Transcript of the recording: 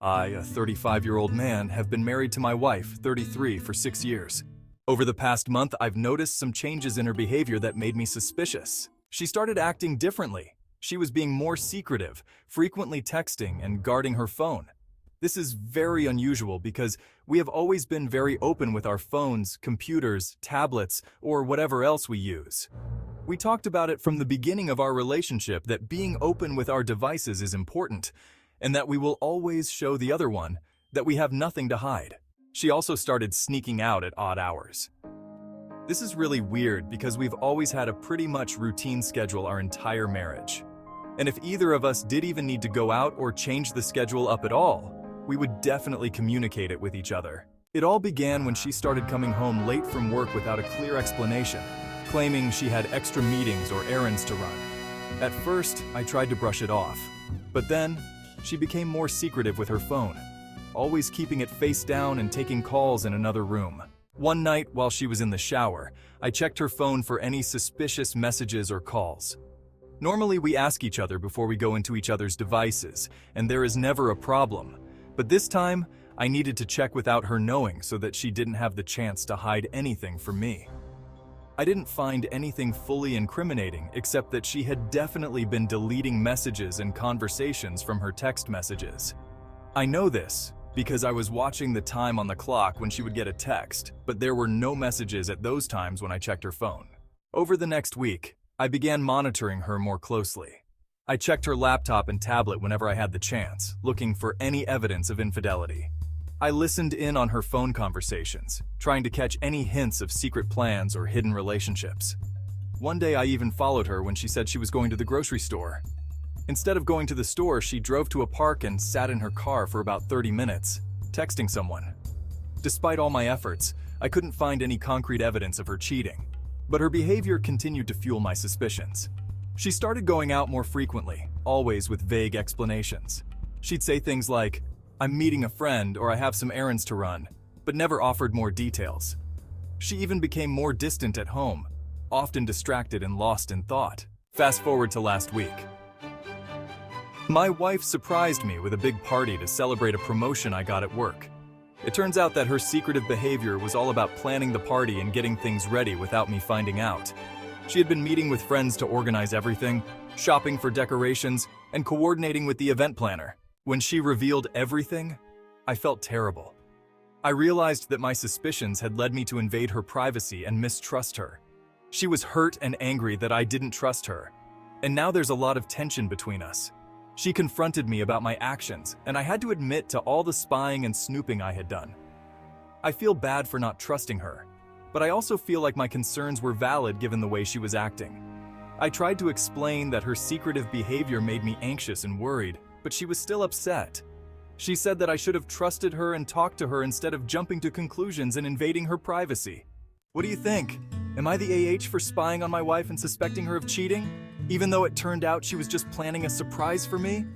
I, a 35-year-old man, have been married to my wife, 33, for 6 years. Over the past month, I've noticed some changes in her behavior that made me suspicious. She started acting differently. She was being more secretive, frequently texting and guarding her phone. This is very unusual because we have always been very open with our phones, computers, tablets, or whatever else we use. We talked about it from the beginning of our relationship that being open with our devices is important, and that we will always show the other one that we have nothing to hide. She also started sneaking out at odd hours. This is really weird because we've always had a pretty much routine schedule our entire marriage. And if either of us did even need to go out or change the schedule up at all, we would definitely communicate it with each other. It all began when she started coming home late from work without a clear explanation, claiming she had extra meetings or errands to run. At first, I tried to brush it off, but then she became more secretive with her phone, always keeping it face down and taking calls in another room. One night, while she was in the shower, I checked her phone for any suspicious messages or calls. Normally, we ask each other before we go into each other's devices, and there is never a problem. But this time, I needed to check without her knowing so that she didn't have the chance to hide anything from me. I didn't find anything fully incriminating except that she had definitely been deleting messages and conversations from her text messages. I know this because I was watching the time on the clock when she would get a text, but there were no messages at those times when I checked her phone. Over the next week, I began monitoring her more closely. I checked her laptop and tablet whenever I had the chance, looking for any evidence of infidelity. I listened in on her phone conversations, trying to catch any hints of secret plans or hidden relationships. One day I even followed her when she said she was going to the grocery store. Instead of going to the store, she drove to a park and sat in her car for about 30 minutes, texting someone. Despite all my efforts, I couldn't find any concrete evidence of her cheating, but her behavior continued to fuel my suspicions. She started going out more frequently, always with vague explanations. She'd say things like, "I'm meeting a friend," or "I have some errands to run," but never offered more details. She even became more distant at home, often distracted and lost in thought. Fast forward to last week. My wife surprised me with a big party to celebrate a promotion I got at work. It turns out that her secretive behavior was all about planning the party and getting things ready without me finding out. She had been meeting with friends to organize everything, shopping for decorations, and coordinating with the event planner. When she revealed everything, I felt terrible. I realized that my suspicions had led me to invade her privacy and mistrust her. She was hurt and angry that I didn't trust her, and now there's a lot of tension between us. She confronted me about my actions, and I had to admit to all the spying and snooping I had done. I feel bad for not trusting her, but I also feel like my concerns were valid given the way she was acting. I tried to explain that her secretive behavior made me anxious and worried, but she was still upset. She said that I should have trusted her and talked to her instead of jumping to conclusions and invading her privacy. What do you think? Am I the AH for spying on my wife and suspecting her of cheating, even though it turned out she was just planning a surprise for me?